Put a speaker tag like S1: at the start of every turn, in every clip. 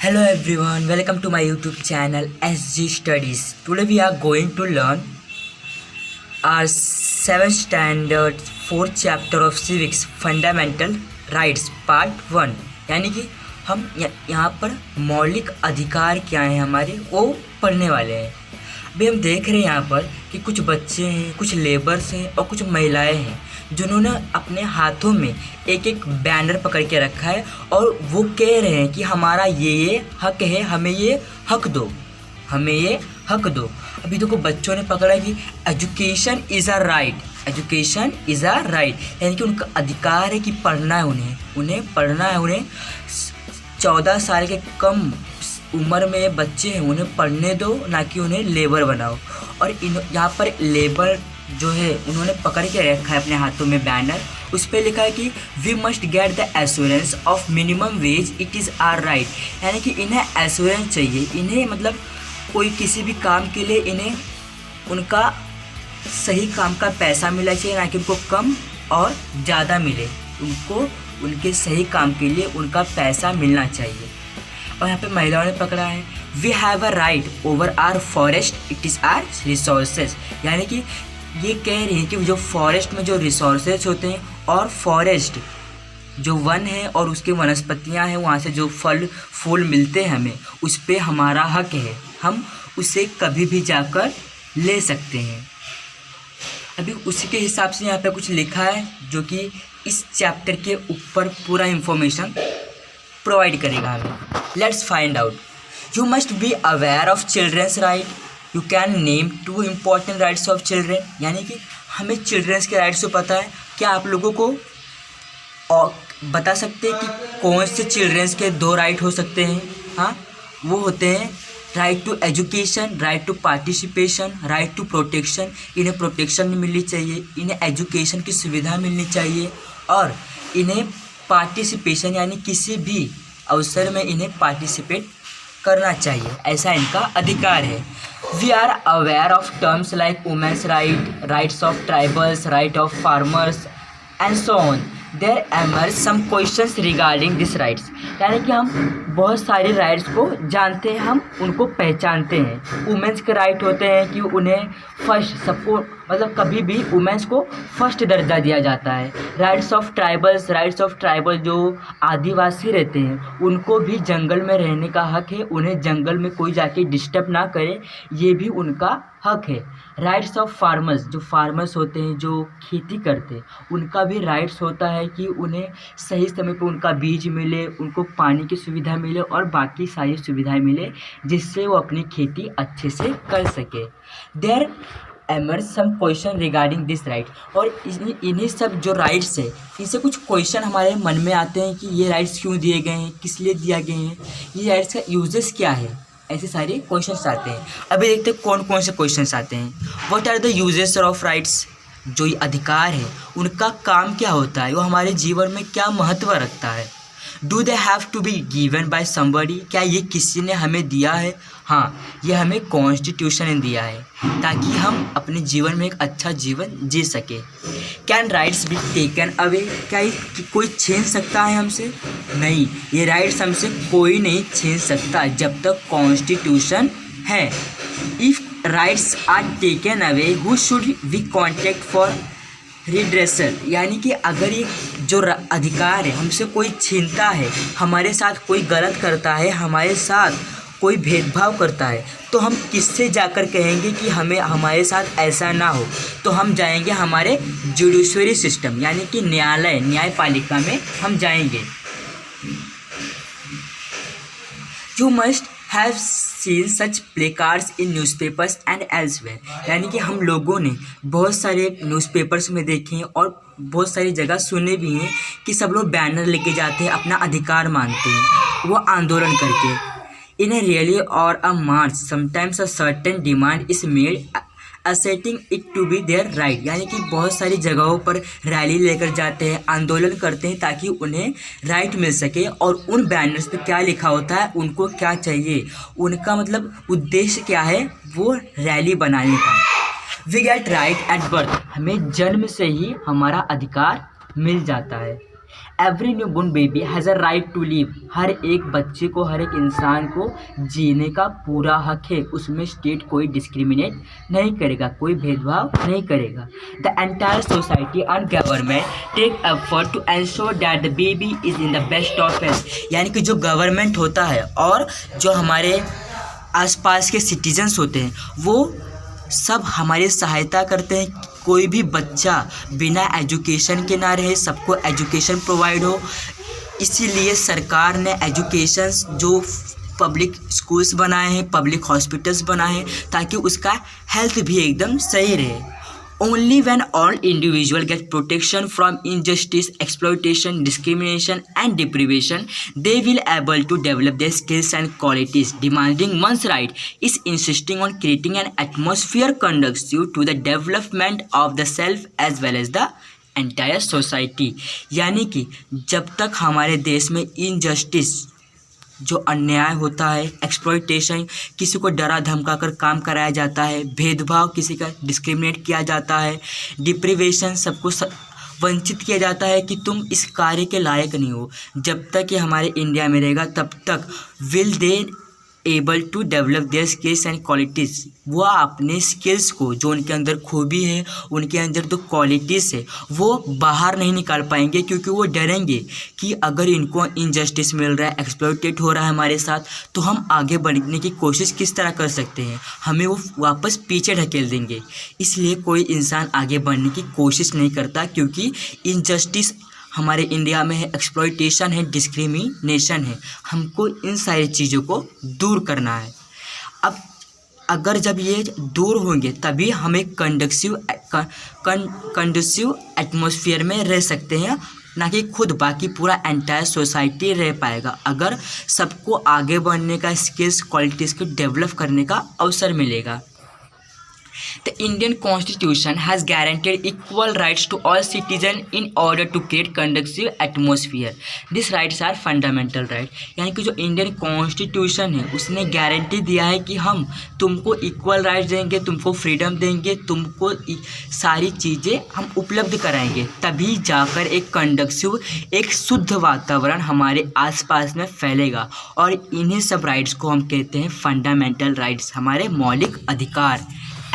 S1: Hello everyone, welcome to my YouTube channel SG Studies. Today we are going to learn our 7th standard 4th chapter of Civics Fundamental Rights Part 1। यानी कि हम यहाँ पर मौलिक अधिकार क्या हैं हमारे वो पढ़ने वाले हैं। अभी हम देख रहे हैं यहाँ पर कि कुछ बच्चे हैं, कुछ लेबर्स हैं और कुछ महिलाएं हैं जिन्होंने अपने हाथों में एक एक बैनर पकड़ के रखा है और वो कह रहे हैं कि हमारा ये हक है, हमें ये हक दो, हमें ये हक दो। अभी देखो बच्चों ने पकड़ा कि education is a right, education is a right, यानी कि उनका अधिकार है कि पढ़ना है, उन्हें पढ़ना है। उन्हें 14 साल के कम उम्र में बच्चे हैं, उन्हें पढ़ने दो, ना कि उन्हें लेबर बनाओ। और यहाँ पर लेबर जो है उन्होंने पकड़ के रखा है अपने हाथों में बैनर, उस पर लिखा है कि we must get the assurance of minimum wage, it is our right. यानी कि इन्हें एश्योरेंस चाहिए, इन्हें मतलब कोई किसी भी काम के लिए इन्हें उनका सही काम का पैसा मिलना चाहिए, ना कि उनको कम और ज़्यादा मिले, उनको उनके सही काम के लिए उनका पैसा मिलना चाहिए। और यहाँ पे महिलाओं ने पकड़ा है we have a right over our forest, it is our resources. यानी कि ये कह रही है कि जो फॉरेस्ट में जो रिसोर्सेज होते हैं और फॉरेस्ट जो वन है और उसकी वनस्पतियाँ हैं, वहाँ से जो फल फूल मिलते हैं हमें, उस पर हमारा हक है, हम उसे कभी भी जाकर ले सकते हैं। अभी उसी के हिसाब से यहाँ पे कुछ लिखा है जो कि इस चैप्टर के ऊपर पूरा इंफॉर्मेशन प्रोवाइड करेगा हमें। Let's find out. You must be aware of children's right, you can name 2 important rights of children. यानी कि हमें चिल्ड्रंस के राइट्स तो पता है, क्या आप लोगों को और बता सकते हैं कि कौन से चिल्ड्रंस के 2 राइट हो सकते हैं? हाँ, वो होते हैं right to education, right to participation, right to protection. इन्हें प्रोटेक्शन मिलनी चाहिए, इन्हें एजुकेशन की सुविधा मिलनी चाहिए और इन्हें पार्टिसिपेशन यानी किसी भी अवसर में इन्हें पार्टिसिपेट करना चाहिए, ऐसा इनका अधिकार है। We are aware of terms like women's right, rights of tribals, right of farmers and so on. There emerge some questions regarding this rights. यानी कि हम बहुत सारे राइट्स को जानते हैं, हम उनको पहचानते हैं। वुमेन्स के राइट होते हैं कि उन्हें फर्स्ट सबको मतलब कभी भी वुमेन्स को फर्स्ट दर्जा दिया जाता है। Rights of tribals, rights of tribal जो आदिवासी रहते हैं उनको भी जंगल में रहने का हक है, उन्हें जंगल में कोई जाके डिस्टर्ब ना करे, ये भी उनका हक है। राइट्स ऑफ फार्मर्स, जो फार्मर्स होते हैं जो खेती करते हैं, उनका भी राइट्स होता है कि उन्हें सही समय पर उनका बीज मिले, उनको पानी की सुविधा मिले और बाकी सारी सुविधाएं मिले जिससे वो अपनी खेती अच्छे से कर सके। There emerge some question regarding this right. और इन्हीं सब जो राइट्स है इनसे कुछ क्वेश्चन हमारे मन में आते हैं कि ये राइट्स क्यों दिए गए हैं, किस लिए दिया गए हैं, ये राइट्स का यूजेस क्या है, ऐसे सारे क्वेश्चंस आते हैं। अभी देखते हैं कौन कौन से क्वेश्चंस आते हैं। What are the uses of rights, जो ये अधिकार है उनका काम क्या होता है, वो हमारे जीवन में क्या महत्व रखता है। Do they have to be given by somebody, क्या ये किसी ने हमें दिया है? हाँ, ये हमें कॉन्स्टिट्यूशन ने दिया है ताकि हम अपने जीवन में एक अच्छा जीवन जी सके। Can rights be taken away, क्या ये कोई छीन सकता है हमसे? नहीं, ये राइट्स हमसे कोई नहीं छीन सकता जब तक कॉन्स्टिट्यूशन है। If rights are taken away who should we contact for redressal. यानी कि अगर ये जो अधिकार है हमसे कोई छीनता है, हमारे साथ कोई गलत करता है, हमारे साथ कोई भेदभाव करता है, तो हम किससे जाकर कहेंगे कि हमें हमारे साथ ऐसा ना हो? तो हम जाएंगे हमारे जुडिशरी सिस्टम यानी कि न्यायालय, न्यायपालिका में हम जाएंगे। You must have seen such placards in newspapers and elsewhere. यानी कि हम लोगों ने बहुत सारे न्यूज़पेपर्स में देखे हैं और बहुत सारी जगह सुने भी हैं कि सब लोग बैनर लेके जाते हैं, अपना अधिकार मांगते हैं, वो आंदोलन करके। इन ए रैली और a march sometimes a certain demand is made asserting it to be there right. यानी कि बहुत सारी जगहों पर रैली लेकर जाते हैं, आंदोलन करते हैं ताकि उन्हें राइट मिल सके। और उन बैनर्स पे क्या लिखा होता है, उनको क्या चाहिए, उनका मतलब उद्देश्य क्या है, वो रैली बनाने का। We get right at birth, हमें जन्म से ही हमारा अधिकार मिल जाता है। Every new born baby has a right to live. हर एक बच्चे को, हर एक इंसान को जीने का पूरा हक है। उसमें स्टेट कोई डिस्क्रिमिनेट नहीं करेगा, कोई भेदभाव नहीं करेगा। The entire society and government take effort to ensure that the baby is in the best of health. यानी कि जो गवर्नमेंट होता है और जो हमारे आसपास के सिटीजन्स होते हैं वो सब हमारी सहायता करते हैं। कोई भी बच्चा बिना एजुकेशन के ना रहे, सबको एजुकेशन प्रोवाइड हो। इसीलिए सरकार ने एजुकेशन जो पब्लिक स्कूल्स बनाए हैं, पब्लिक हॉस्पिटल्स बनाए हैं, ताकि उसका हेल्थ भी एकदम सही रहे। Only when all individuals get protection from injustice, exploitation, discrimination and deprivation, they will able to develop their skills and qualities. Demanding one's right is insisting on creating an atmosphere conducive to the development of the self as well as the entire society. यानी कि जब तक हमारे देश में injustice, जो अन्याय होता है, एक्सप्लॉइटेशन, किसी को डरा धमका कर काम कराया जाता है, भेदभाव, किसी का डिस्क्रिमिनेट किया जाता है, डिप्रीवेशन, सबको वंचित किया जाता है कि तुम इस कार्य के लायक नहीं हो, जब तक ये हमारे इंडिया में रहेगा तब तक will they able to develop their skills and qualities. वो अपने स्किल्स को, जो उनके अंदर खूबी है, उनके अंदर जो क्वालिटीज़ है, वो बाहर नहीं निकाल पाएंगे, क्योंकि वो डरेंगे कि अगर इनको इनजस्टिस मिल रहा है, एक्सप्लॉइटेड हो रहा है हमारे साथ, तो हम आगे बढ़ने की कोशिश किस तरह कर सकते हैं, हमें वो वापस पीछे ढकेल देंगे। इसलिए कोई इंसान आगे बढ़ने की कोशिश नहीं करता, क्योंकि इनजस्टिस हमारे इंडिया में है, एक्सप्लॉइटेशन है, डिस्क्रिमिनेशन है। हमको इन सारी चीज़ों को दूर करना है। अब अगर जब ये दूर होंगे तभी हम एक कंडूसिव एटमॉस्फेयर में रह सकते हैं, ना कि खुद, बाकी पूरा एंटायर सोसाइटी रह पाएगा। अगर सबको आगे बढ़ने का, स्किल्स, क्वालिटीज़ को डेवलप करने का अवसर मिलेगा। The Indian Constitution has guaranteed equal rights to all citizens in order to create conducive atmosphere. These rights are fundamental rights. यानी कि जो इंडियन कॉन्स्टिट्यूशन है उसने गारंटी दिया है कि हम तुमको इक्वल राइट्स देंगे, तुमको फ्रीडम देंगे, तुमको सारी चीज़ें हम उपलब्ध कराएंगे, तभी जाकर एक कंडक्सिव, एक शुद्ध वातावरण हमारे आसपास में फैलेगा। और इन्हीं सब राइट्स को हम कहते हैं फंडामेंटल राइट्स, हमारे मौलिक अधिकार।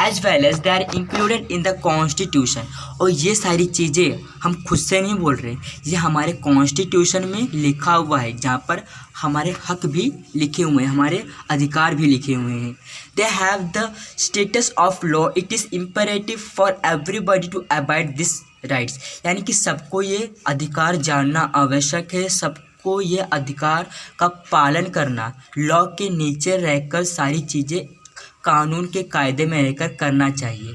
S1: As well as they are included in the constitution. और ये सारी चीज़ें हम खुद से नहीं बोल रहे, ये हमारे कॉन्स्टिट्यूशन में लिखा हुआ है, जहाँ पर हमारे हक भी लिखे हुए हैं, हमारे अधिकार भी लिखे हुए हैं। They have the status of law. It is imperative for everybody to abide this rights. यानी कि सबको ये अधिकार जानना आवश्यक है, सबको ये अधिकार का पालन करना, लॉ के नीचे रहकर सारी चीज़ें कानून के कायदे में रहकर करना चाहिए।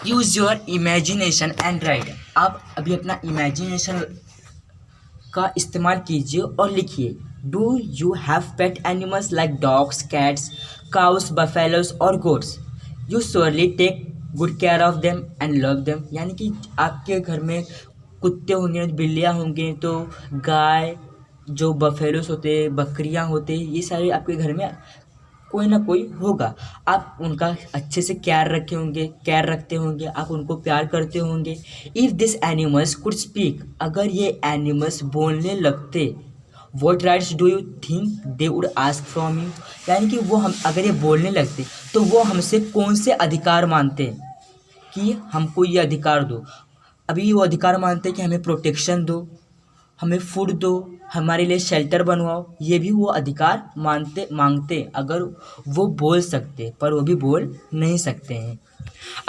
S1: Use your imagination and write. आप अभी अपना इमेजिनेशन का इस्तेमाल कीजिए और लिखिए, do you have pet animals like dogs, cats, cows, buffaloes और goats? You surely take good care of them and love them. यानी कि आपके घर में कुत्ते होंगे, बिल्लियाँ होंगे, तो गाय, जो बफेलोस होते, बकरियाँ होते, ये सारे आपके घर में कोई ना कोई होगा। आप उनका अच्छे से केयर रखते होंगे, आप उनको प्यार करते होंगे। If this animals could speak, अगर ये एनिमल्स बोलने लगते, what rights do you think they would ask from you? यानी कि वो हम अगर ये बोलने लगते तो वो हमसे कौन से अधिकार मानते कि हमको ये अधिकार दो? अभी वो अधिकार मानते कि हमें प्रोटेक्शन दो, हमें फूड दो, हमारे लिए शेल्टर बनवाओ। ये भी वो अधिकार मांगते अगर वो बोल सकते, पर वो भी बोल नहीं सकते हैं।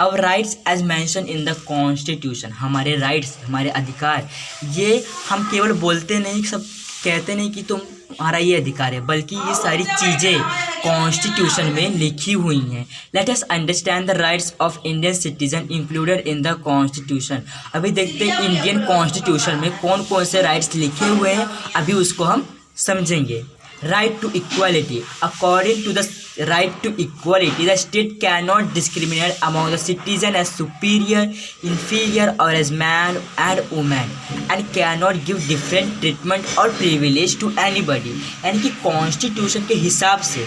S1: अब rights as mention in the constitution, हमारे राइट्स, हमारे अधिकार, ये हम केवल बोलते नहीं, सब कहते नहीं कि तुम्हारा ये अधिकार है, बल्कि ये सारी चीज़ें कॉन्स्टिट्यूशन में लिखी हुई हैं। Let us understand the rights of Indian citizen included in the constitution. अभी देखते हैं इंडियन कॉन्स्टिट्यूशन में कौन कौन से राइट्स लिखे हुए हैं, अभी उसको हम समझेंगे। Right to equality. According to the right to equality, the state can not discriminate among the citizen as superior, inferior or as man and woman and cannot give different treatment or privilege to anybody। यानी कि constitution के हिसाब से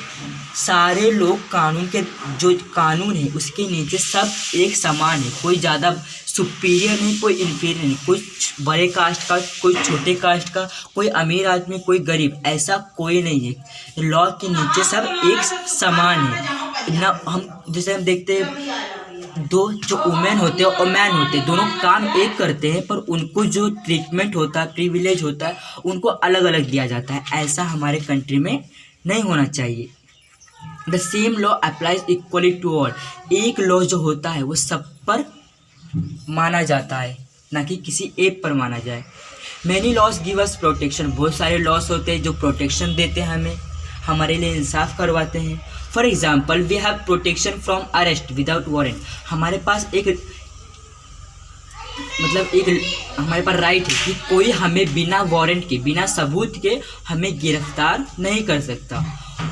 S1: सारे लोग कानून के, जो कानून है उसके नीचे सब एक समान है, कोई ज़्यादा सुपीरियर नहीं, कोई इन्फीरियर नहीं, कोई बड़े कास्ट का, कोई छोटे कास्ट का, कोई अमीर आदमी, कोई गरीब, ऐसा कोई नहीं है। लॉ के नीचे सब एक समान है ना। हम जैसे हम देखते हैं दो जो वुमेन होते हैं और मैन होते हैं, दोनों काम एक करते हैं, पर उनको जो ट्रीटमेंट होता है, प्रिविलेज होता है, उनको अलग अलग दिया जाता है। ऐसा हमारे कंट्री में नहीं होना चाहिए। The same law applies equally to all. एक लॉ जो होता है वो सब पर माना जाता है, ना कि किसी एक पर माना जाए। Many laws give us protection. बहुत सारे लॉस होते हैं जो प्रोटेक्शन देते हैं हमें, हमारे लिए इंसाफ करवाते हैं। For example we have protection from arrest without warrant. हमारे पास एक हमारे पास राइट है कि कोई हमें बिना वारंट के, बिना सबूत के हमें गिरफ्तार नहीं कर सकता।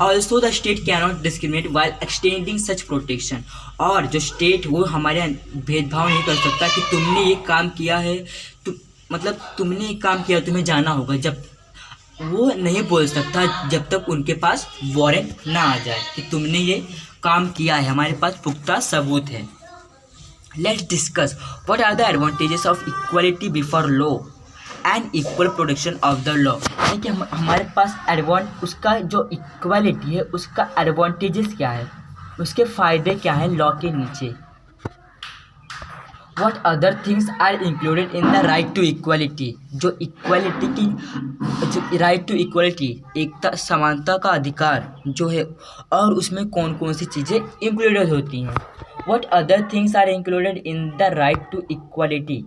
S1: Also the state cannot discriminate while extending such protection. और जो स्टेट वो हमारे भेदभाव नहीं कर सकता कि तुमने ये काम किया है, तुमने एक काम किया, तुम्हें जाना होगा, जब वो नहीं बोल सकता जब तक उनके पास वारंट ना आ जाए कि तुमने ये काम किया है, हमारे पास पुख्ता सबूत है। Let's discuss what are the advantages of equality before law and equal protection of the law. यानी कि हमारे पास उसका जो इक्वालिटी है उसका एडवांटेजेस क्या है, उसके फ़ायदे क्या हैं लॉ के नीचे। What other things are included in the right to equality? जो इक्वालिटी की, जो राइट टू इक्वालिटी, एकता समानता का अधिकार जो है, और उसमें कौन कौन सी चीज़ें इंक्लूडेड होती हैं। What other things are included in the right to equality?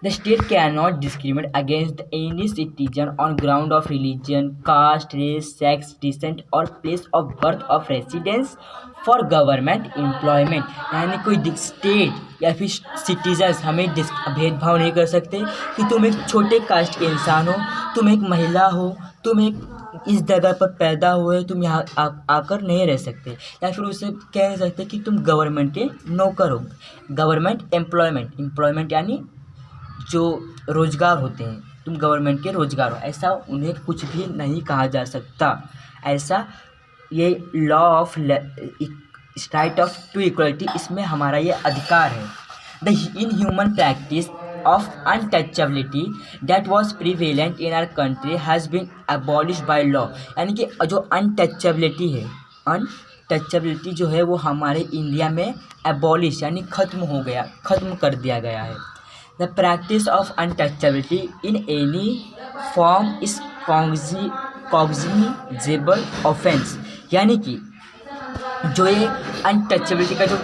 S1: The state cannot discriminate against any citizen on ground of religion, caste, race, sex, descent or place of birth of residence for government employment। यानी कोई state या फिर citizens हमें भेदभाव नहीं कर सकते कि तुम एक छोटे कास्ट के इंसान हो, तुम एक महिला हो, तुम एक इस जगह पर पैदा हुए, तुम यहाँ आकर नहीं रह सकते, या फिर उसे कह नहीं सकते कि तुम गवर्नमेंट के नौकर हो। गवर्नमेंट एम्प्लॉयमेंट यानी जो रोजगार होते हैं, तुम गवर्नमेंट के रोजगार हो, ऐसा उन्हें कुछ भी नहीं कहा जा सकता। ऐसा ये law of right of to equality, इसमें हमारा ये अधिकार है। The inhuman practice of untouchability that was prevalent in our country has been abolished by law. यानी कि जो अनटचेबिलिटी है, अनटचेबिलिटी जो है वो हमारे इंडिया में अबॉलिश यानी ख़त्म कर दिया गया है। The practice of untouchability in any form is cognizable offense। यानी कि जो ये अनटचेबिलिटी का जो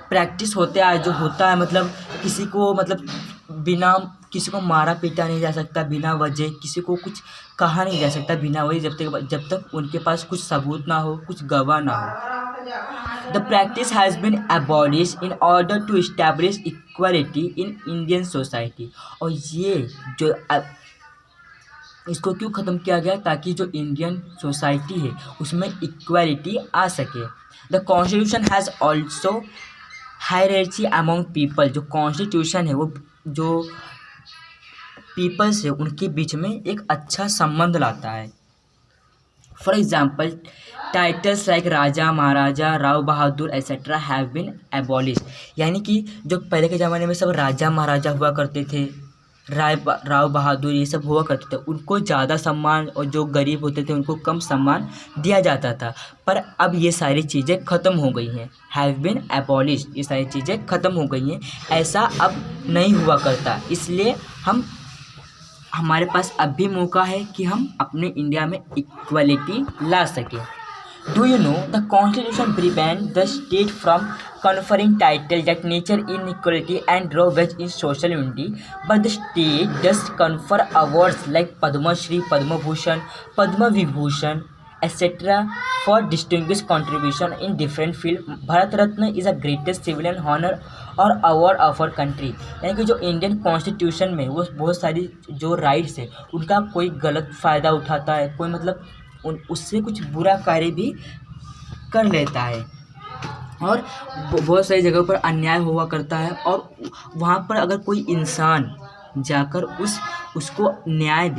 S1: प्रैक्टिस होता है मतलब किसी को बिना किसी को मारा पीटा नहीं जा सकता, बिना वजह किसी को कुछ कहा नहीं जा सकता बिना वजह, जब तक उनके पास कुछ सबूत ना हो, कुछ गवाह ना हो। The practice has been abolished in order to establish equality in Indian society। और ये जो इसको क्यों ख़त्म किया गया, ताकि जो इंडियन सोसाइटी है उसमें इक्वालिटी आ सके। The constitution has also hierarchy among people. जो कॉन्स्टिट्यूशन है वो जो पीपल्स है उनके बीच में एक अच्छा संबंध लाता है। For example titles like raja, maharaja, Rao Bahadur etcetera have been abolished. यानी कि जो पहले के ज़माने में सब राजा महाराजा हुआ करते थे, राव बहादुर ये सब हुआ करते थे, उनको ज़्यादा सम्मान और जो गरीब होते थे उनको कम सम्मान दिया जाता था। पर अब ये सारी चीज़ें ख़त्म हो गई हैं, हैव बीन एबॉलिश्ड, ये सारी चीज़ें ख़त्म हो गई हैं। ऐसा अब नहीं हुआ करता, इसलिए हमारे पास अब भी मौका है कि हम अपने इंडिया में इक्वलिटी ला सकें। Do you know the Constitution prevents the state from conferring titles that nature inequality and draw wedge in social unity, but the state does confer awards like Padma Shri, Padma Bhushan, Padma Vibhushan, etc. for distinguished contribution in different fields. Bharat Ratna is the greatest civilian honor और award of our country. यानी कि जो Indian constitution में वो बहुत सारी जो rights है उनका कोई गलत फ़ायदा उठाता है, कोई उससे कुछ बुरा कार्य भी कर लेता है, और बहुत सारी जगहों पर अन्याय हुआ करता है। और वहाँ पर अगर कोई इंसान जाकर उसको न्याय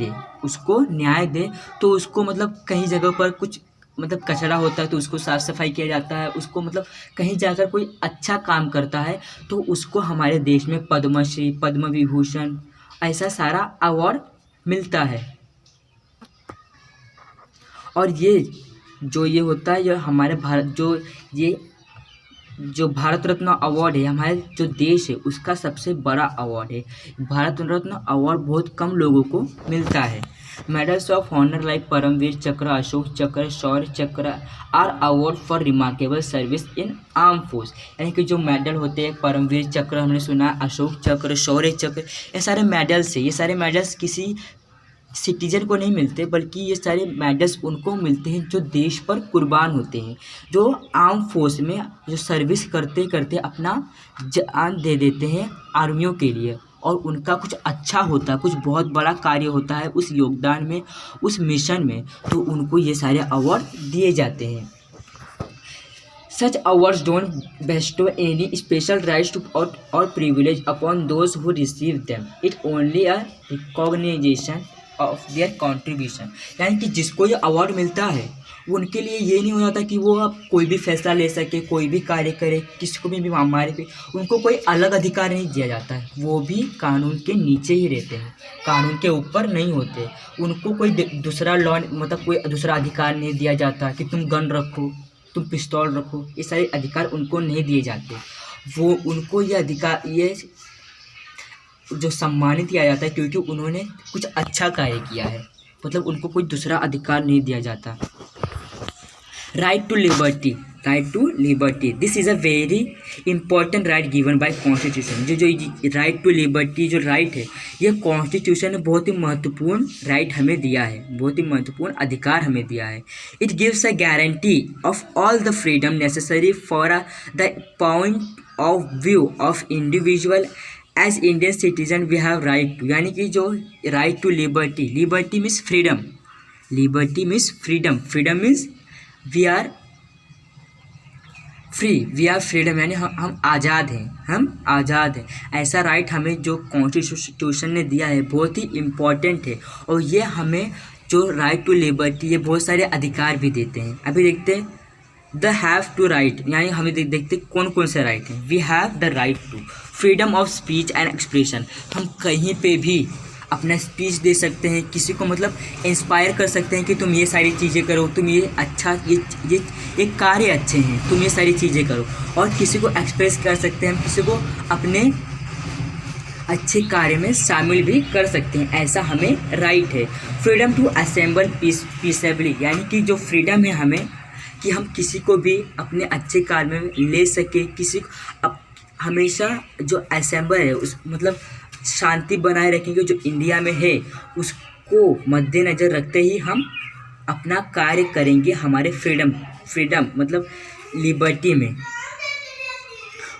S1: दे तो उसको कहीं जगह पर कुछ मतलब कचरा होता है तो उसको साफ़ सफाई किया जाता है, उसको मतलब कहीं जाकर कोई अच्छा काम करता है तो उसको हमारे देश में पद्मश्री, पद्म विभूषण ऐसा सारा अवार्ड मिलता है। और ये होता है, ये हमारे भारत जो भारत रत्न अवार्ड है, हमारे जो देश है उसका सबसे बड़ा अवार्ड है। भारत रत्न अवार्ड बहुत कम लोगों को मिलता है। Medals of honour like Param Vir Chakra, Ashok Chakra, Shaurya Chakra are award for remarkable service in arm force. यानी कि जो मेडल होते हैं, परमवीर चक्र हमने सुना, अशोक चक्र, शौर्य चक्र, ये सारे मेडल्स है। ये सारे मेडल्स किसी सिटीजन को नहीं मिलते, बल्कि ये सारे मेडल्स उनको मिलते हैं जो देश पर कुर्बान होते हैं, जो आर्म फोर्स में जो सर्विस करते करते अपना जान दे देते हैं आर्मियों के लिए, और उनका कुछ अच्छा होता है, कुछ बहुत बड़ा कार्य होता है उस योगदान में, उस मिशन में, तो उनको ये सारे अवार्ड दिए जाते हैं। Such awards don't bestow any special rights or privilege upon those who receive them. It only a recognition of their contribution. यानी कि जिसको ये अवार्ड मिलता है उनके लिए ये नहीं हो जाता कि वो अब कोई भी फैसला ले सके, कोई भी कार्य करे, किसी को भी हमारे पे उनको कोई अलग अधिकार नहीं दिया जाता है। वो भी कानून के नीचे ही रहते हैं, कानून के ऊपर नहीं होते। उनको कोई दूसरा लॉ मतलब कोई दूसरा अधिकार नहीं दिया जाता कि तुम गन रखो, तुम पिस्तौल रखो, ये सारे अधिकार उनको नहीं दिए जाते। वो उनको ये अधिकार, ये जो सम्मानित किया जाता है क्योंकि उन्होंने कुछ अच्छा कार्य किया है, मतलब उनको कोई दूसरा अधिकार नहीं दिया जाता। Right to liberty, right to liberty, this is a very important right given by constitution. जो राइट टू लिबर्टी जो राइट है, ये कॉन्स्टिट्यूशन ने बहुत ही महत्वपूर्ण राइट हमें दिया है, बहुत ही महत्वपूर्ण अधिकार हमें दिया है। It gives a guarantee of all the freedom necessary for the point of view of individual as Indian citizen we have right to. यानी कि जो right to liberty, liberty means freedom, liberty means freedom, freedom means we are free, we are freedom, यानी हम आज़ाद हैं, हम आज़ाद हैं। ऐसा right हमें जो कॉन्स्टिट्यूशन ने दिया है बहुत ही इम्पॉर्टेंट है। और ये हमें जो राइट टू लिबर्टी, ये बहुत सारे अधिकार भी देते हैं। अभी देखते हैं द हैव टू राइट, यानी हमें देखते कौन कौन से राइट हैं। We have the right to freedom of speech and expression, हम कहीं पे भी अपना स्पीच दे सकते हैं, किसी को मतलब इंस्पायर कर सकते हैं कि तुम ये सारी चीज़ें करो, तुम ये अच्छा ये कार्य अच्छे हैं, तुम ये सारी चीज़ें करो। और किसी को एक्सप्रेस कर सकते हैं, हम किसी को अपने अच्छे कार्य में शामिल भी कर सकते हैं, ऐसा हमें राइट है। फ्रीडम टू असेंबल पीसएबली, यानी कि जो फ्रीडम है हमें कि हम किसी को भी अपने अच्छे कार्य में ले सके, किसी को हमेशा जो असेंबल है उस मतलब शांति बनाए रखेंगे जो इंडिया में है, उसको मद्देनज़र रखते ही हम अपना कार्य करेंगे हमारे फ्रीडम मतलब लिबर्टी में।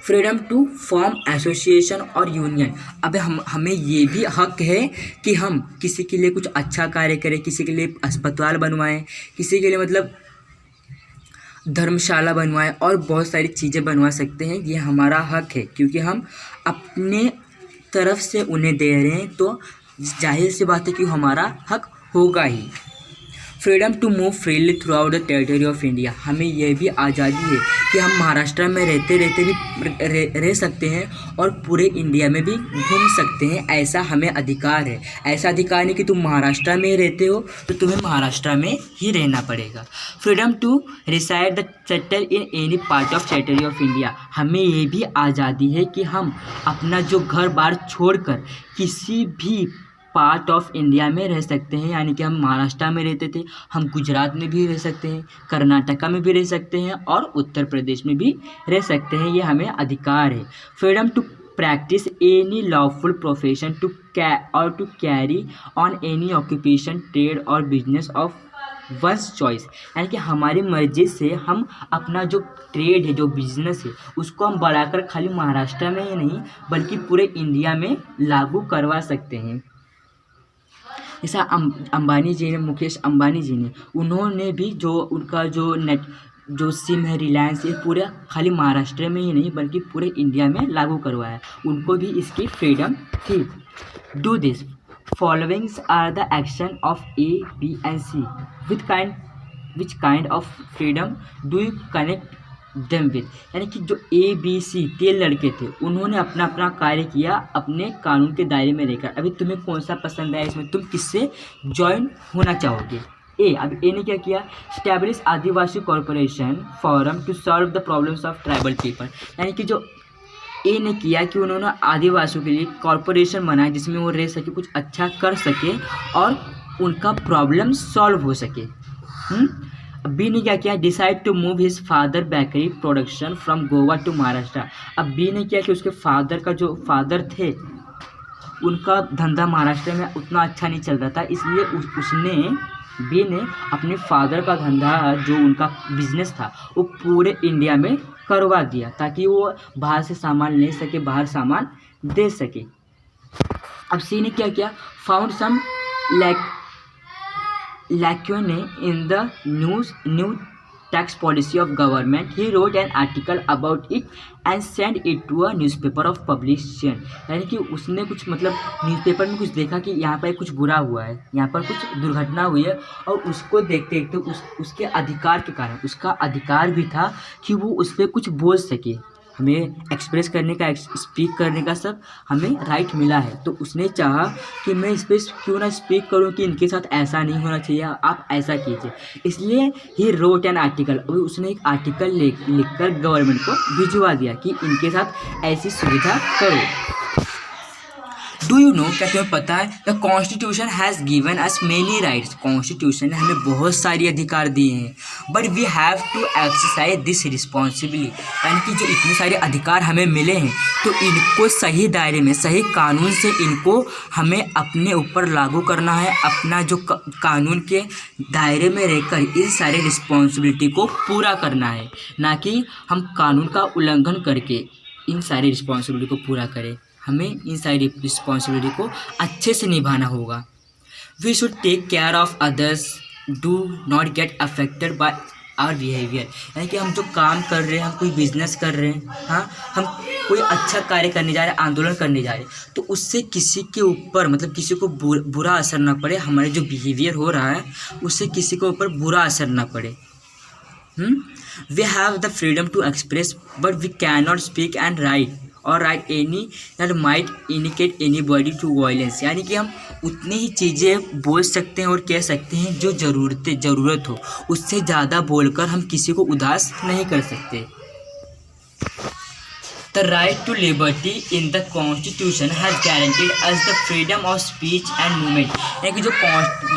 S1: फ्रीडम टू फॉर्म एसोसिएशन और यूनियन, अब हमें ये भी हक है कि हम किसी के लिए कुछ अच्छा कार्य करें, किसी के लिए अस्पताल बनवाएं, किसी के लिए मतलब धर्मशाला बनवाएं और बहुत सारी चीज़ें बनवा सकते हैं। ये हमारा हक है क्योंकि हम अपने तरफ से उन्हें दे रहे हैं, तो जाहिर सी बात है कि हमारा हक होगा ही। Freedom to move freely throughout the territory of India, हमें यह भी आज़ादी है कि हम महाराष्ट्र में रहते भी रह सकते हैं और पूरे इंडिया में भी घूम सकते हैं, ऐसा हमें अधिकार है। ऐसा अधिकार नहीं कि तुम महाराष्ट्र में रहते हो तो तुम्हें महाराष्ट्र में ही रहना पड़ेगा। Freedom to reside the settle in any part of territory of India, हमें ये भी आज़ादी है कि हम अपना जो घर बार छोड़कर किसी भी पार्ट ऑफ इंडिया में रह सकते हैं। यानी कि हम महाराष्ट्र में रहते थे, हम गुजरात में भी रह सकते हैं, कर्नाटका में भी रह सकते हैं और उत्तर प्रदेश में भी रह सकते हैं, ये हमें अधिकार है। Freedom to practice any lawful profession to carry on any occupation, trade और बिजनेस ऑफ वंस चॉइस, यानी कि हमारी मर्जी से हम अपना जो ट्रेड है, जो बिजनेस है, उसको हम बढ़ाकर खाली महाराष्ट्र में ही नहीं बल्कि पूरे इंडिया में लागू करवा सकते हैं। जैसा अंबानी जी ने, मुकेश अंबानी जी ने, उन्होंने भी जो उनका जो सिम है रिलायंस, ये पूरा खाली महाराष्ट्र में ही नहीं बल्कि पूरे इंडिया में लागू करवाया, उनको भी इसकी फ्रीडम थी। Do this followings are the action of A, B and C which kind of freedom do you connect them with. यानी कि जो ABC 3 लड़के थे उन्होंने अपना अपना कार्य किया अपने कानून के दायरे में रहकर। अभी तुम्हें कौन सा पसंद है, इसमें तुम किससे ज्वाइन होना चाहोगे? अब ए ने क्या किया, establish Adivasi corporation forum to solve the problems of tribal people. यानी कि जो ए ने किया कि उन्होंने आदिवासियों के लिए कॉरपोरेशन बनाया जिसमें वो रह सके, कुछ अच्छा कर सके और उनका प्रॉब्लम सॉल्व हो सके। बी ने क्या किया, decide to move his father bakery production from Goa to Maharashtra. अब बी ने किया कि उसके फादर का जो फादर थे उनका धंधा महाराष्ट्र में उतना अच्छा नहीं चल रहा था, इसलिए बी ने अपने फादर का धंधा जो उनका बिजनेस था वो पूरे इंडिया में करवा दिया ताकि वो बाहर से सामान ले सके, बाहर सामान दे सके। अब सी ने क्या किया, found some lacune in the new tax policy of government. He wrote an article about it and sent it to a newspaper of publication. यानी कि उसने कुछ मतलब न्यूज़पेपर में कुछ देखा कि यहाँ पर कुछ बुरा हुआ है, यहाँ पर कुछ दुर्घटना हुई है, और उसको देखते देखते उसके अधिकार के कारण, उसका अधिकार भी था कि वो उस पर कुछ बोल सके। हमें एक्सप्रेस करने का, स्पीक करने का सब हमें राइट मिला है, तो उसने चाहा कि मैं इस पर क्यों ना स्पीक करूं कि इनके साथ ऐसा नहीं होना चाहिए, आप ऐसा कीजिए। इसलिए ही रोट एन आर्टिकल, उसने एक आर्टिकल लिखकर गवर्नमेंट को भिजवा दिया कि इनके साथ ऐसी सुविधा करो। डू यू नो, क्या तुम्हें पता है, the constitution has given us many rights. Constitution ने हमें बहुत सारी अधिकार दिए हैं, but we have to exercise this responsibility. यानी कि जो इतने सारे अधिकार हमें मिले हैं तो इनको सही दायरे में, सही कानून से इनको हमें अपने ऊपर लागू करना है। अपना जो कानून के दायरे में रहकर इन सारे रिस्पॉन्सिबिलिटी को पूरा करना है, ना कि हम कानून का उल्लंघन करके इन सारी रिस्पॉन्सिबिलिटी को पूरा करें। हमें इन सारी रिस्पॉन्सिबिलिटी को अच्छे से निभाना होगा। We should take care of others, do not get affected by our behaviour. यानी कि हम जो काम कर रहे हैं, हम कोई बिजनेस कर रहे हैं, हाँ, हम कोई अच्छा कार्य करने जा रहे हैं, आंदोलन करने जा रहे हैं, तो उससे किसी के ऊपर मतलब किसी को बुरा असर ना पड़े। हमारे जो बिहेवियर हो रहा है उससे किसी के ऊपर बुरा असर ना पड़े। We have the freedom to express but we can not speak and write और write any that might indicate anybody to violence. यानी कि हम उतनी ही चीज़ें बोल सकते हैं और कह सकते हैं जो ज़रूरत हो, उससे ज़्यादा बोलकर हम किसी को उदास नहीं कर सकते। The right to liberty in the Constitution has guaranteed us the freedom of speech and movement। यानी कि जो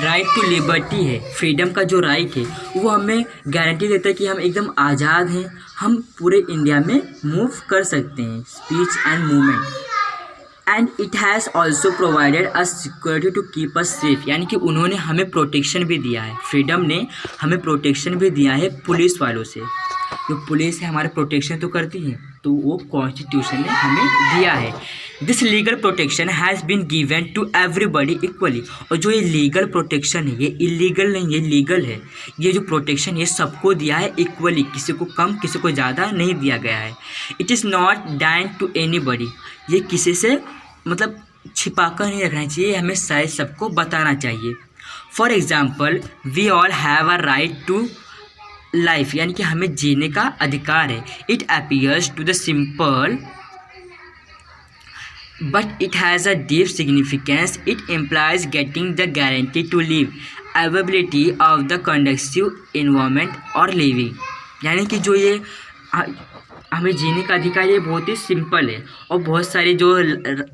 S1: राइट टू लिबर्टी है, फ्रीडम का जो राइट है, वो हमें गारंटी देता है कि हम एकदम आज़ाद हैं, हम पूरे इंडिया में मूव कर सकते हैं, speech and movement. And it has also provided us security to keep us safe. यानी कि उन्होंने हमें प्रोटेक्शन भी दिया है, फ्रीडम ने हमें प्रोटेक्शन भी दिया है पुलिस वालों से। जो पुलिस है हमारे प्रोटेक्शन तो करती है, तो वो कॉन्स्टिट्यूशन ने हमें दिया है। This legal protection has been given to everybody equally. और जो ये लीगल प्रोटेक्शन है ये इलीगल नहीं, ये लीगल है। ये जो प्रोटेक्शन ये सबको दिया है इक्वली, किसी को कम किसी को ज़्यादा नहीं दिया गया है। It is not denied to anybody. ये किसी से मतलब छिपा कर नहीं रखना चाहिए, हमें शायद सबको बताना चाहिए। For example, we all have a right to life. यानी कि हमें जीने का अधिकार है। It appears to the simple but it has a deep significance. It implies getting the guarantee to live, availability of the conductive environment और living. यानी कि जो ये हमें जीने का अधिकार ये बहुत ही सिंपल है, और बहुत सारे जो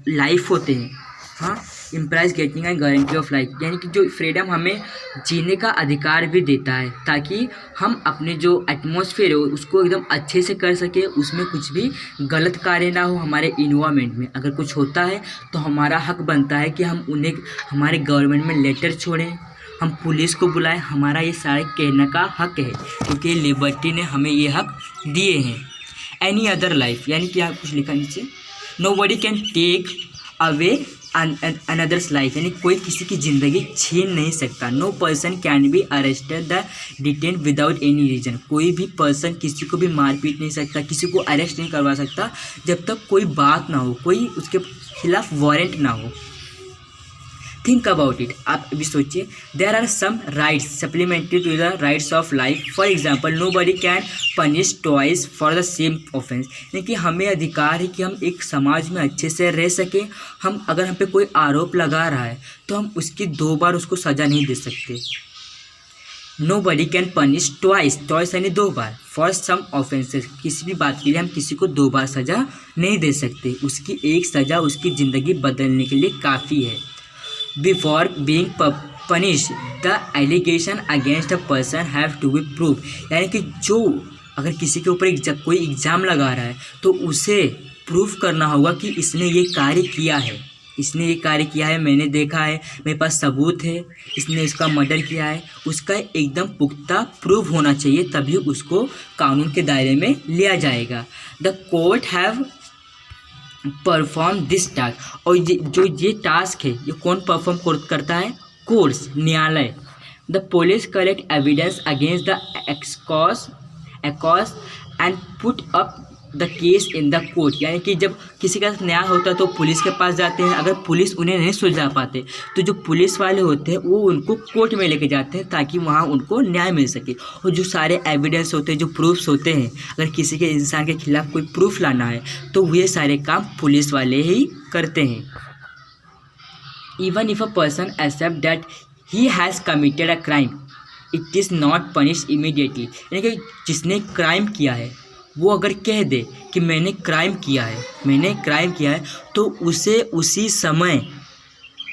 S1: लाइफ होते हैं, हाँ, implies getting and guarantee of life. यानी कि जो फ्रीडम हमें जीने का अधिकार भी देता है ताकि हम अपने जो एटमॉस्फेयर है उसको एकदम अच्छे से कर सके, उसमें कुछ भी गलत कार्य ना हो। हमारे इन्वायरमेंट में अगर कुछ होता है तो हमारा हक बनता है कि हम उन्हें हमारे गवर्नमेंट में लेटर छोड़ें, हम पुलिस को बुलाएं। हमारा ये सारे कहने का हक है क्योंकि लिबर्टी ने हमें ये हक दिए हैं। एनी अदर लाइफ, यानी कि यहाँ कुछ लिखा नीचे, nobody can take away another's life. यानी कोई किसी की ज़िंदगी छीन नहीं सकता। No person can be arrested the detain without any reason. कोई भी पर्सन किसी को भी मार पीट नहीं सकता, किसी को अरेस्ट नहीं करवा सकता जब तक कोई बात ना हो, कोई उसके खिलाफ वारंट ना हो। थिंक अबाउट इट, आप भी सोचिए। There are some rights supplementary to the rights of life. For example, nobody can punish twice for the same offence. यानी कि हमें अधिकार है कि हम एक समाज में अच्छे से रह सकें। हम अगर हम पे कोई आरोप लगा रहा है तो हम उसकी 2 बार उसको सज़ा नहीं दे सकते। Nobody can punish twice, twice यानी 2 बार, फॉर सम ऑफेंसेस, किसी भी बात के लिए हम किसी को 2 बार सज़ा नहीं दे सकते। उसकी एक सज़ा उसकी ज़िंदगी बदलने के लिए काफ़ी है। Before being punish the allegation against a person have to be prove. यानी कि जो अगर किसी के ऊपर कोई एग्ज़ाम लगा रहा है तो उसे प्रूफ करना होगा कि इसने ये कार्य किया है, इसने ये कार्य किया है, मैंने देखा है, मेरे पास सबूत है, इसने इसका मर्डर किया है। उसका एकदम पुख्ता प्रूफ होना चाहिए, तभी उसको कानून के दायरे में लिया जाएगा। The court have perform this task. और जो ये टास्क है ये कौन परफॉर्म करता है? कोर्ट्स, न्यायालय। The police collect evidence against the accused and put up the case in the court. यानी कि जब किसी का न्याय होता है तो पुलिस के पास जाते हैं। अगर पुलिस उन्हें नहीं सुलझा पाते तो जो पुलिस वाले होते हैं वो उनको कोर्ट में लेके जाते हैं ताकि वहाँ उनको न्याय मिल सके। और जो सारे एविडेंस होते हैं, जो प्रूफ्स होते हैं, अगर किसी के इंसान के खिलाफ कोई प्रूफ लाना है तो ये सारे काम पुलिस वाले ही करते हैं। Even if a person accept that he has committed a crime it is not punish immediately. यानी कि जिसने क्राइम किया है वो अगर कह दे कि मैंने क्राइम किया है, तो उसे उसी समय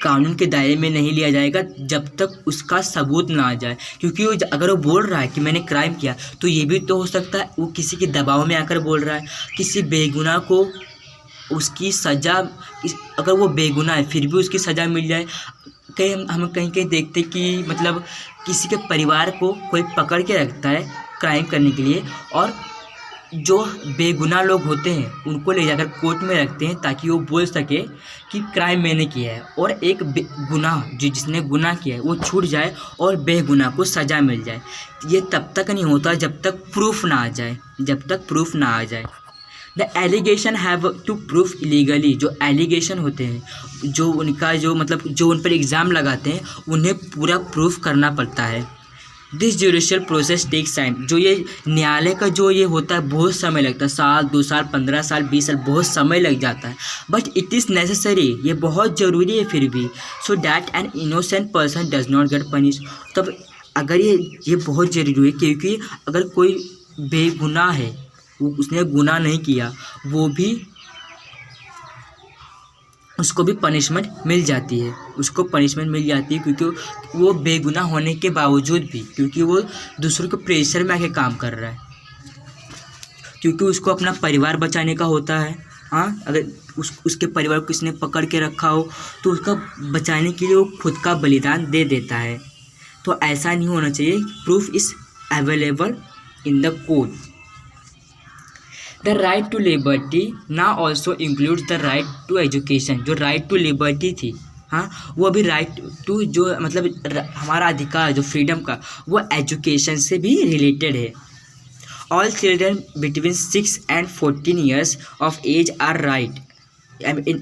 S1: कानून के दायरे में नहीं लिया जाएगा जब तक उसका सबूत ना आ जाए। क्योंकि वो अगर वो बोल रहा है कि मैंने क्राइम किया तो ये भी तो हो सकता है वो किसी के दबाव में आकर बोल रहा है। किसी बेगुनाह को उसकी सज़ा, अगर वो बेगुनाह है फिर भी उसकी सज़ा मिल जाए। हम कहीं देखते कि मतलब किसी के परिवार को कोई पकड़ के रखता है क्राइम करने के लिए, और जो बेगुनाह लोग होते हैं उनको ले जाकर कोर्ट में रखते हैं ताकि वो बोल सके कि क्राइम मैंने किया है, और एक गुनाह जिसने गुनाह किया है वो छूट जाए और बेगुनाह को सज़ा मिल जाए। ये तब तक नहीं होता जब तक प्रूफ ना आ जाए। The allegation have to proof illegally. जो एलिगेशन होते हैं, जो उनका जो उन पर एग्ज़ाम लगाते हैं उन्हें पूरा प्रूफ करना पड़ता है। This judicial process takes time. जो ये न्यायालय का जो ये होता है बहुत समय लगता है, 1 साल 2 साल 15 साल 20 साल बहुत समय लग जाता है। बट इट इज़ नेसेसरी, ये बहुत ज़रूरी है फिर भी, so that an innocent person does not gate punish. तब अगर ये बहुत ज़रूरी है क्योंकि अगर कोई बेगुनाह है, उसने गुनाह नहीं किया, उसको भी पनिशमेंट मिल जाती है, क्योंकि वो बेगुनाह होने के बावजूद भी, क्योंकि वो दूसरों के प्रेशर में आके काम कर रहा है, क्योंकि उसको अपना परिवार बचाने का होता है। हाँ, अगर उसके परिवार को किसने पकड़ के रखा हो तो उसका बचाने के लिए वो खुद का बलिदान दे देता है। तो ऐसा नहीं होना चाहिए। Proof is available in the court. The right to liberty now also includes the right to education. जो राइट टू लिबर्टी थी, हाँ, वो अभी राइट टू जो हमारा अधिकार जो फ्रीडम का, वो एजुकेशन से भी रिलेटेड है। All children between 6 and 14 years of age are right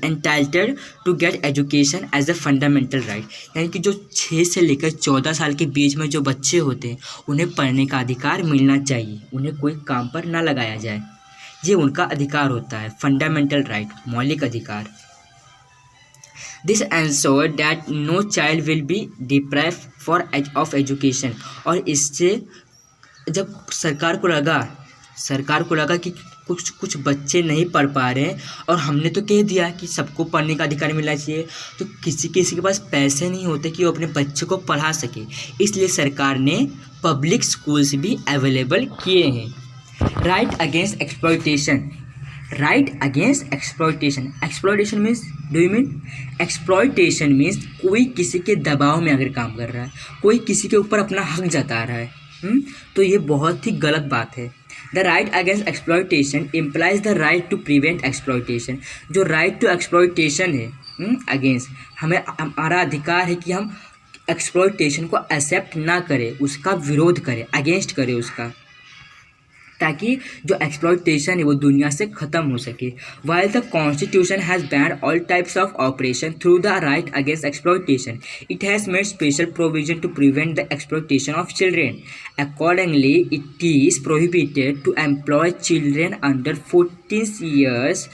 S1: entitled to get education as a fundamental right। यानी कि जो 6 से लेकर 14 साल के बीच में जो बच्चे होते हैं उन्हें पढ़ने का अधिकार मिलना चाहिए, उन्हें कोई काम पर ना लगाया जाए। ये उनका अधिकार होता है, फंडामेंटल राइट, मौलिक अधिकार। This ensure that no child will be deprived of education. और इससे जब सरकार को लगा कि कुछ बच्चे नहीं पढ़ पा रहे हैं, और हमने तो कह दिया कि सबको पढ़ने का अधिकार मिलना चाहिए, तो किसी के पास पैसे नहीं होते कि वो अपने बच्चे को पढ़ा सके, इसलिए सरकार ने पब्लिक स्कूल्स भी अवेलेबल किए हैं। Right against exploitation. Exploitation means, do you mean? Exploitation means कोई किसी के दबाव में अगर काम कर रहा है, कोई किसी के ऊपर अपना हक जता रहा है, तो ये बहुत ही गलत बात है। The right against exploitation implies the right to prevent exploitation. जो राइट टू एक्सप्लॉयटेशन है, अगेंस्ट, हमारा अधिकार है कि हम एक्सप्लॉयटेशन को एक्सेप्ट ना करें, उसका विरोध करें, अगेंस्ट करें उसका। ताकि जो एक्सप्लॉयटेशन है वो दुनिया से ख़त्म हो सके। While the constitution has ban all types of operation through the right against exploitation, it has made special provision to prevent the exploitation of children. Accordingly it is prohibited to employ children under 14 years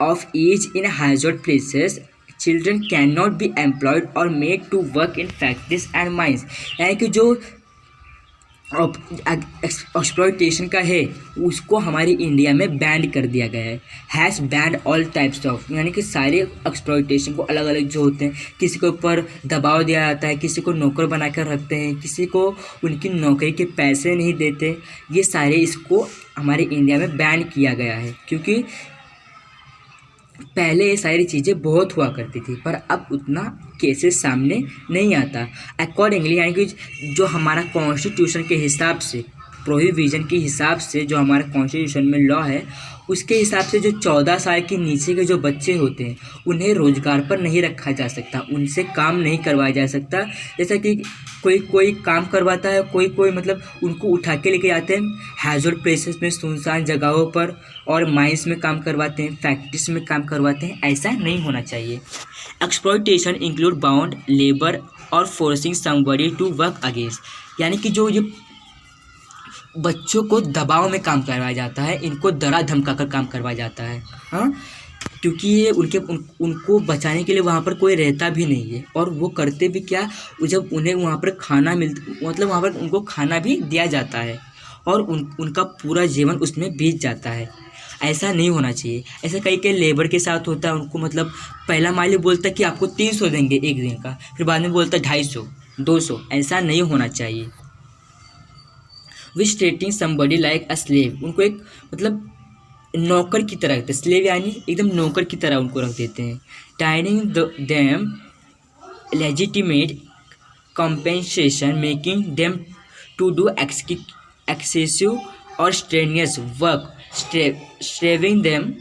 S1: of age in hazard places. Children cannot be employed or made to work in factories and mines। यानी कि जो exploitation का है उसको हमारी India में ban कर दिया गया है। Has band all types of, यानी कि सारे एक्सप्लॉयटेशन को अलग अलग जो होते हैं, किसी के ऊपर दबाव दिया जाता है, किसी को नौकर बना कर रखते हैं, किसी को उनकी नौकरी के पैसे नहीं देते, ये सारे इसको हमारे इंडिया में बैन किया गया है। क्योंकि पहले ये सारी चीज़ें बहुत हुआ करती थी पर अब उतना केसेस सामने नहीं आता। अकॉर्डिंगली यानी कि जो हमारा कॉन्स्टिट्यूशन के हिसाब से, प्रोहिबिशन के हिसाब से जो हमारा कॉन्स्टिट्यूशन में लॉ है उसके हिसाब से जो 14 साल के नीचे के जो बच्चे होते हैं उन्हें रोज़गार पर नहीं रखा जा सकता, उनसे काम नहीं करवाया जा सकता। जैसा कि कोई काम करवाता है, कोई मतलब उनको उठा के लेके जाते हैं हैज़र्ड प्लेसेस में, सुनसान जगहों पर, और माइंस में काम करवाते हैं, फैक्ट्रीज में काम करवाते हैं। ऐसा नहीं होना चाहिए। एक्सप्लॉयटेशन इंक्लूड बाउंड लेबर और forcing somebody to work against, यानी कि जो ये बच्चों को दबाव में काम करवाया जाता है, इनको डरा धमका कर काम करवाया जाता है। हाँ, क्योंकि ये उनको बचाने के लिए वहाँ पर कोई रहता भी नहीं है, और वो करते भी क्या, जब उन्हें वहाँ पर खाना मतलब वहाँ पर उनको खाना भी दिया जाता है और उनका पूरा जीवन उसमें बीत जाता है। ऐसा नहीं होना चाहिए। ऐसा कई लेबर के साथ होता है, उनको मतलब पहला मालिक बोलता है कि आपको 300 देंगे एक दिन का, फिर बाद में बोलता है 250, 200। ऐसा नहीं होना चाहिए। Which treating somebody like a slave, उनको एक मतलब नौकर की तरह रखते हैं। स्लेव यानी एकदम नौकर की तरह उनको रख देते हैं। Denying them legitimate compensation, making them to do excessive और स्ट्रेनियस वर्क, स्ट्रेविंग देम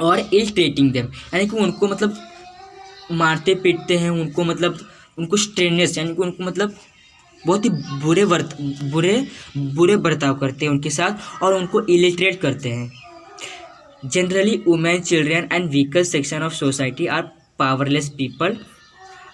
S1: और इल ट्रीटिंग देम, यानी कि उनको मतलब मारते पीटते हैं, उनको मतलब उनको स्ट्रेनियस यानी कि उनको मतलब बहुत ही बुरे बर्ताव करते हैं उनके साथ, और उनको इलिटरेट करते हैं। Generally women, children and weaker section of society are powerless people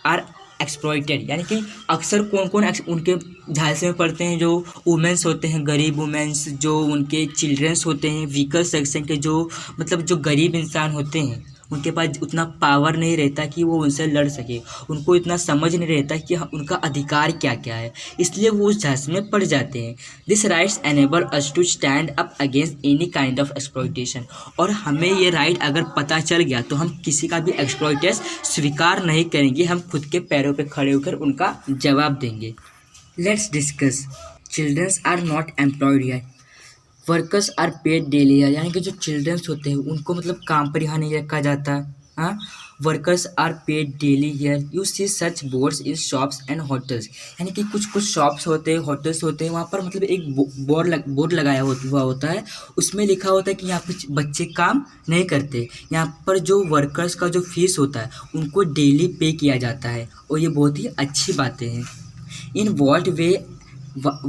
S1: are exploited, यानी कि अक्सर कौन उनके झांसे में पड़ते हैं, जो वुमेंस होते हैं, गरीब वुमेंस, जो उनके चिल्ड्रंस होते हैं, वीकर सेक्शन के जो मतलब जो गरीब इंसान होते हैं, उनके पास उतना पावर नहीं रहता कि वो उनसे लड़ सके, उनको इतना समझ नहीं रहता कि उनका अधिकार क्या क्या है, इसलिए वो उस झांसे में पड़ जाते हैं। This rights enable us to stand up against any kind of exploitation, और हमें ये राइट अगर पता चल गया तो हम किसी का भी एक्सप्लॉयटेशन स्वीकार नहीं करेंगे, हम खुद के पैरों पे खड़े होकर उनका जवाब देंगे। Let's discuss childrens are not employed here, workers are paid daily, यानी कि जो चिल्ड्रंस होते हैं उनको मतलब काम पर यहाँ नहीं रखा जाता। हाँ, workers are paid daily here, you see such boards in shops and hotels, यानी कि कुछ शॉप्स होते हैं, होटल्स होते हैं, वहाँ पर मतलब एक बोर्ड लगाया हुआ होता है, उसमें लिखा होता है कि यहाँ पर बच्चे काम नहीं करते। यहाँ पर जो वर्कर्स का जो फीस होता है उनको डेली पे किया जाता है, और ये बहुत ही अच्छी बातें हैं। In what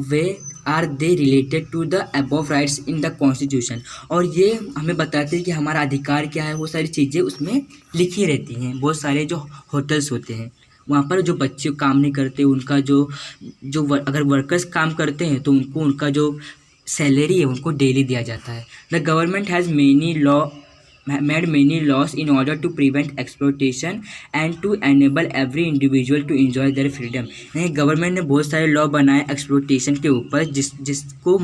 S1: way are they related to the above rights in the constitution, और ये हमें बताते हैं कि हमारा अधिकार क्या है, वो सारी चीज़ें उसमें लिखी रहती हैं। बहुत सारे जो होटल्स होते हैं वहाँ पर जो बच्चे काम नहीं करते, उनका अगर वर्कर्स काम करते हैं तो उनका जो सैलरी है उनको डेली दिया जाता है। The government has made many laws in order to prevent exploitation and to enable every individual to enjoy their freedom, यानी गवर्नमेंट ने बहुत सारे लॉ बनाए एक्सप्लॉयटेशन के ऊपर, जिसको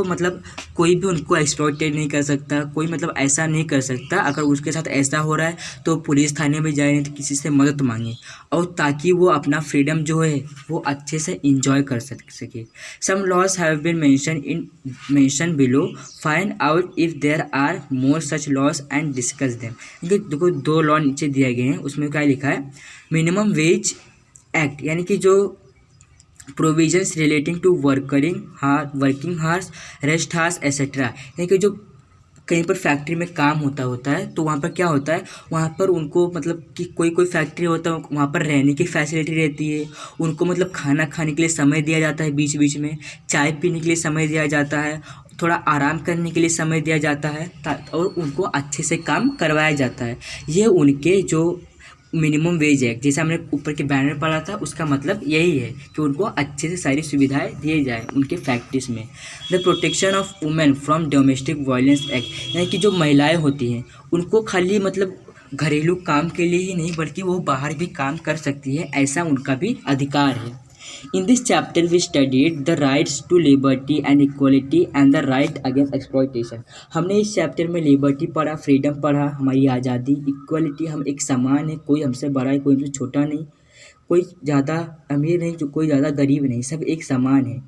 S1: मतलब कोई भी उनको एक्सप्लॉयटेट नहीं कर सकता, कोई मतलब ऐसा नहीं कर सकता। अगर उसके साथ ऐसा हो रहा है तो पुलिस थाने में जाए, नहीं तो किसी से मदद मांगे, और ताकि वो अपना फ्रीडम जो है वो अच्छे से इंजॉय कर सके। Some laws have been mention below, find out if there are more such laws and discuss them. देखो 2 लॉ नीचे दिए गए हैं, उसमें क्या लिखा है, मिनिमम वेज एक्ट, यानी कि जो provisions relating to working hours, rest hours etcetera, यानी कि जो कहीं पर फैक्ट्री में काम होता है तो वहाँ पर क्या होता है, वहाँ पर उनको मतलब कि कोई फैक्ट्री होता है, वहाँ पर रहने की फैसिलिटी रहती है, उनको मतलब खाना खाने के लिए समय दिया जाता है, बीच बीच में चाय पीने के लिए समय दिया जाता है, थोड़ा आराम करने के लिए समय दिया जाता है, और उनको अच्छे से काम करवाया जाता है। ये उनके जो मिनिमम वेज है, जैसे हमने ऊपर के बैनर पढ़ा था, उसका मतलब यही है कि उनको अच्छे से सारी सुविधाएं दिए जाए उनके फैक्ट्रीज में। The protection of women from domestic violence act, यानी कि जो महिलाएं होती हैं उनको खाली मतलब घरेलू काम के लिए ही नहीं बल्कि वो बाहर भी काम कर सकती है, ऐसा उनका भी अधिकार है। In this chapter, we studied the rights to liberty and equality and the right against exploitation. हमने इस चैप्टर में लिबर्टी पढ़ा, फ्रीडम पढ़ा, हमारी आज़ादी, इक्वलिटी, हम एक समान है, कोई हमसे बड़ा है, कोई हमसे छोटा नहीं, कोई ज़्यादा अमीर नहीं, जो कोई ज़्यादा गरीब नहीं, सब एक समान है।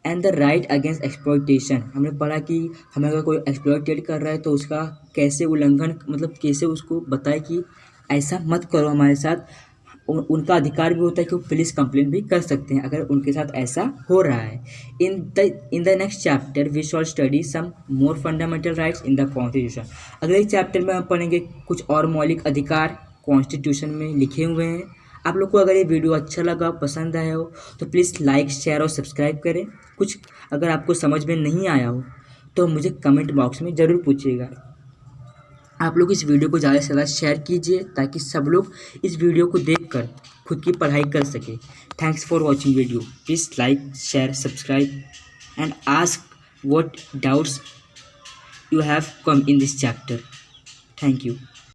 S1: And the right against exploitation, हमने पढ़ा कि हमें अगर कोई एक्सप्लॉयटेड कर रहा है तो उसका कैसे उल्लंघन, मतलब कैसे उसको बताए कि ऐसा मत करो हमारे साथ। उनका अधिकार भी होता है कि वो पुलिस कंप्लेंट भी कर सकते हैं अगर उनके साथ ऐसा हो रहा है। In the next chapter we shall study some more fundamental rights in the constitution. अगले चैप्टर में हम पढ़ेंगे कुछ और मौलिक अधिकार कॉन्स्टिट्यूशन में लिखे हुए हैं। आप लोग को अगर ये वीडियो अच्छा लगा, पसंद आया हो तो प्लीज़ लाइक, शेयर और सब्सक्राइब करें। कुछ अगर आपको समझ में नहीं आया हो तो मुझे कमेंट बॉक्स में ज़रूर पूछिएगा। आप लोग इस वीडियो को ज़्यादा से ज़्यादा शेयर कीजिए ताकि सब लोग इस वीडियो को देखकर खुद की पढ़ाई कर सके। Thanks for watching video. Please like, share, subscribe and ask what doubts you have come in this chapter. Thank you.